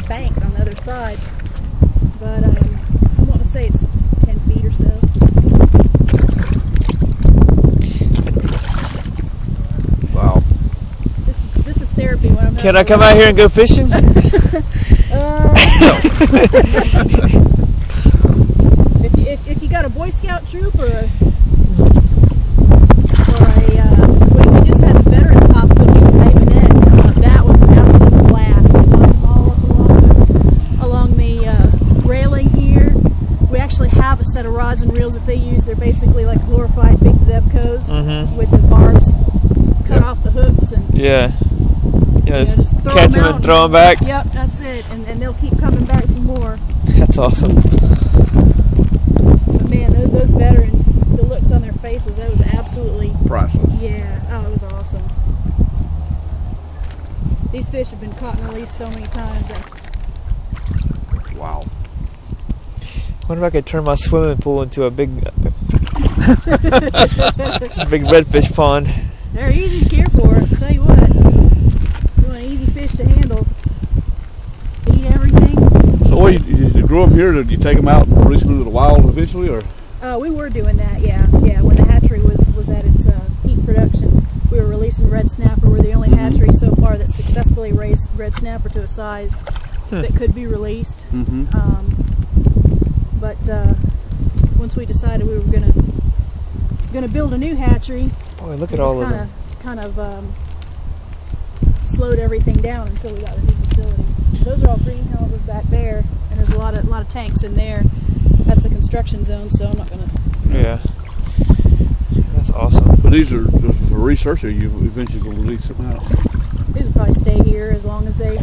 bank on the other side. But I want to say it's 10 feet or so. Wow. This is therapy when I'm. Can I come out here and go fishing? If you got a Boy Scout troop or a we just had the Veterans Hospital in Ravenette. That was an absolute blast. We climbed all up along the railing here. We actually have a set of rods and reels that they use. They're basically like glorified big Zebcos with the barbs cut off the hooks and just catch them and throw them back. Yep, that's it, and they'll keep coming back for more. That's awesome. But man, those veterans, the looks on their faces, that was absolutely priceless. Yeah, oh, it was awesome. These fish have been caught and released so many times. Wow. I wonder if I could turn my swimming pool into a big, big redfish pond. They're easy to care for. I'll tell you what, you want an easy fish to handle. Eat everything. So, you grew up here? Did you take them out and release them into the wild eventually, or? We were doing that, yeah. When the hatchery was at its peak production, we were releasing red snapper. We're the only hatchery so far that successfully raised red snapper to a size that could be released. But once we decided we were gonna build a new hatchery, boy, look at all of them. Kind of slowed everything down until we got the new facility. Those are all greenhouses back there, and there's a lot of tanks in there. That's a construction zone, so I'm not gonna. Yeah, that's awesome. But these are just for research, or you eventually gonna release them out? These will probably stay here as long as they.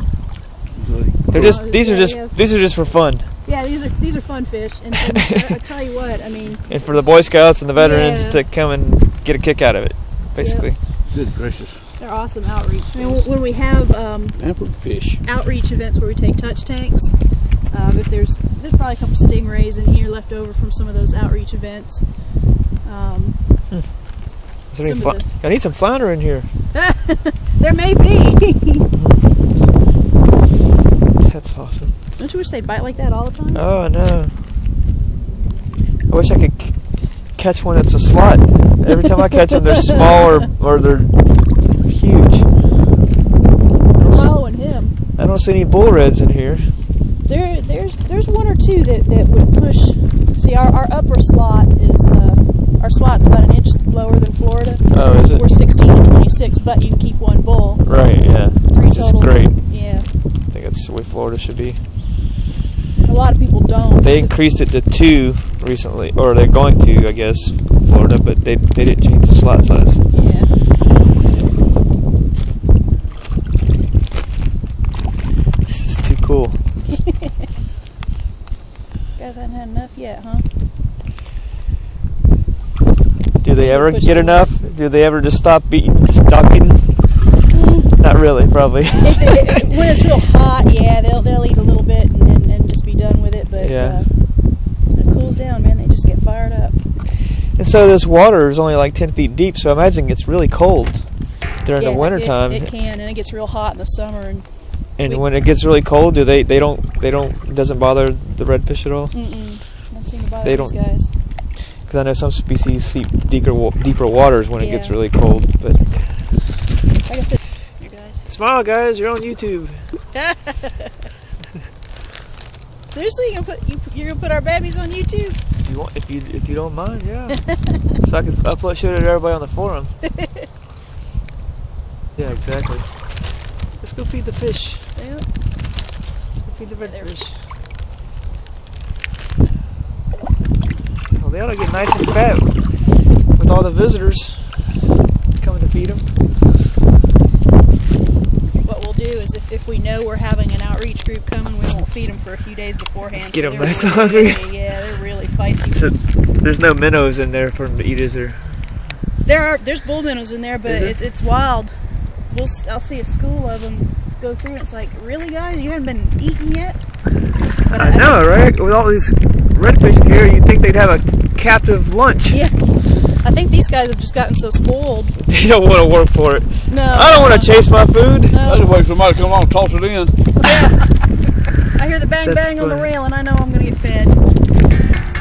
They're just these are just for fun. Yeah, these are fun fish, and I tell you what, I mean. And for the Boy Scouts and the veterans to come and get a kick out of it, basically. Yep. Good gracious. They're awesome outreach. I mean, when we have fish outreach events where we take touch tanks, if there's probably a couple stingrays in here left over from some of those outreach events. Is there any I need some flounder in here. There may be. That's awesome. Don't you wish they'd bite like that all the time? Oh, I know. I wish I could catch one that's a slot. Every time I catch them, they're small or they're huge. We're following him. I don't see any bull reds in here. There's one or two that would push. See, our upper slot is our slot's about an inch lower than Florida. Oh, is it? We're 16 and 26, but you can keep one bull. Right. Yeah. Three total. Great. Yeah. I think that's the way Florida should be. A lot of people don't. They increased it to 2 recently, or they're going to, I guess, Florida, but they didn't change the slot size. Yeah. This is too cool. You guys haven't had enough yet, huh? Do they ever get enough? Do they ever just stop eating? Not really, probably. When it's real hot, yeah, they'll eat a little bit and just be done with it. But when it cools down, man, they just get fired up. And so this water is only like 10 feet deep, so I imagine it gets really cold during the winter time. It can, and it gets real hot in the summer. And when it gets really cold, they don't it doesn't bother the redfish at all? Don't seem to bother these guys. Because I know some species seek deeper waters when it gets really cold. But like I said, you guys. Smile, guys! You're on YouTube. Seriously, you're gonna put our babies on YouTube? If you don't mind, yeah. So I can show it to everybody on the forum. Yeah, exactly. Let's go feed the fish. Yeah. Let's go feed the redfish. Well, they ought to get nice and fat with all the visitors coming to feed them. What we'll do is if we know we're having an outreach group coming, we won't feed them for a few days beforehand. Get them nice and hungry. Yeah, they're really feisty. So there's no minnows in there for them to eat, is there? There's bull minnows in there, but it's wild. I'll see a school of them go through, and it's like, really, guys, you haven't been eaten yet? But I know, right? With all these redfish in here, you'd think they'd have a captive lunch. Yeah. I think these guys have just gotten so spoiled. They don't want to work for it. No. I don't want to chase my food. No. I just wait for somebody to come along and toss it in. Yeah. I hear the bang That's bang on the funny. rail, and I know I'm gonna get fed.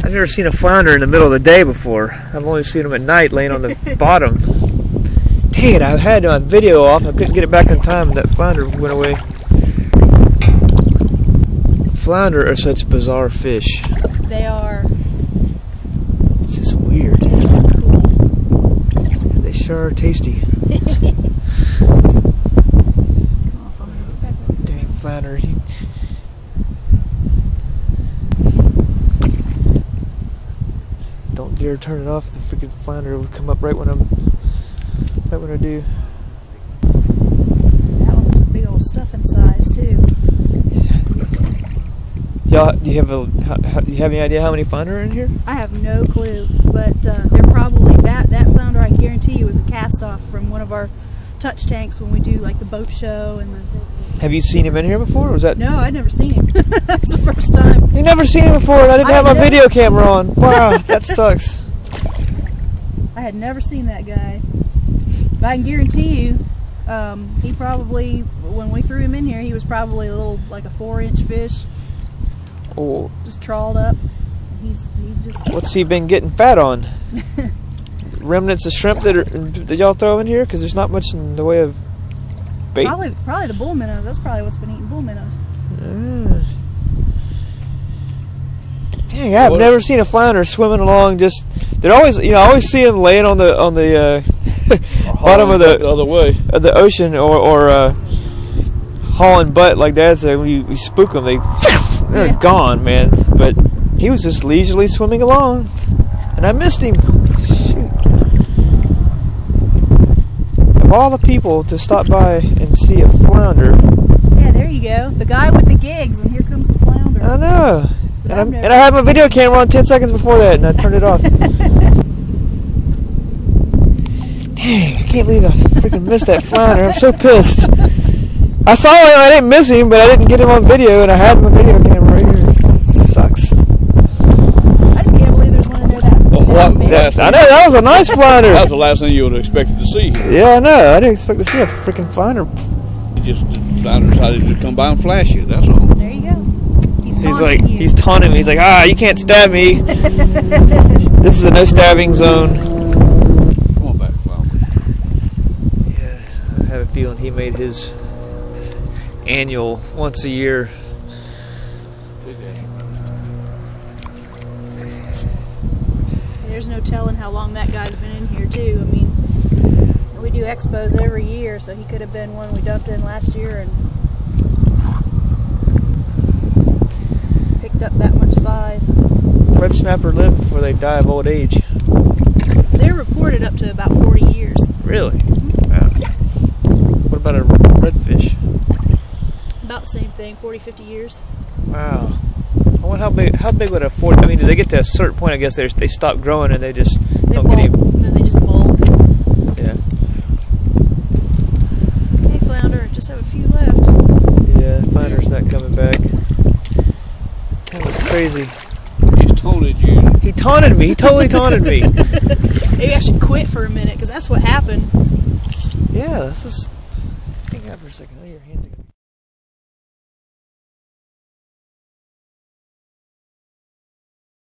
I've never seen a flounder in the middle of the day before. I've only seen them at night laying on the bottom. Dang it, I had my video off. I couldn't get it back in time and that flounder went away. Flounder are such bizarre fish. They are It's just weird. cool. They sure are tasty. Dang flounder. Don't dare turn it off. The freaking flounder will come up right when I do. That one was a big old stuffing size too. Y'all, do you have any idea how many flounder are in here? I have no clue, but they're probably that flounder. I guarantee you was a cast off from one of our touch tanks when we do like the boat show and the. Have you seen him in here before? Or was that? No, I'd never seen him. That was the first time. You never seen him before, and I didn't I have my know. video camera on. Wow, that sucks. I had never seen that guy. But I can guarantee you, he probably, when we threw him in here, he was probably a little, like a 4-inch fish, Oh, just trawled up. He's just. what's he been getting fat on? Remnants of shrimp that y'all throw in here? Because there's not much in the way of bait. Probably the bull minnows. That's probably what's been eating bull minnows. Dang, I've never seen a flounder swimming along. Just they're always, I always see them laying on the bottom of the other way. the ocean or hauling butt like Dad said. When you spook them, they're gone, man. But he was just leisurely swimming along, and I missed him. Shoot. Of all the people to stop by and see a flounder, Yeah, there you go. The guy with the gigs, and here comes the flounder. I know. But And I've never I had my video camera on 10 seconds before that, and I turned it off. Dang, I can't believe I freaking missed that flounder. I'm so pissed. I saw him, I didn't miss him, but I didn't get him on video, and I had my video camera right here. It sucks. I just can't believe there's one in there that. Well, that what- big. that's- I know, that was a nice flounder. That was the last thing you would have expected to see here. Yeah, I know. I didn't expect to see a freaking flounder. He just decided to come by and flash you. That's all. There you go. He's He's you. he's taunting me. He's like, you can't stab me. This is a no stabbing zone. Come on back, flounder. Yeah, I have a feeling he made his annual once a year. There's no telling how long that guy's been in here too. I mean, we do expos every year, so he could have been one we dumped in last year and just picked up that much size. Red snapper live before they die of old age. They're reported up to about 40 years. Really? Wow. What about a redfish? About the same thing, 40, 50 years. Wow. I wonder how big would a 40, I mean, do they get to a certain point, I guess they stop growing and they just They don't bulk, get any, and then they just bulk. yeah. Okay, flounder, just have a few left. Yeah, flounder's not coming back. That was crazy. He's taunted you. He taunted me, he totally taunted me. Maybe I should quit for a minute, because that's what happened. Yeah, this is, hang on for a second, oh, your hands again.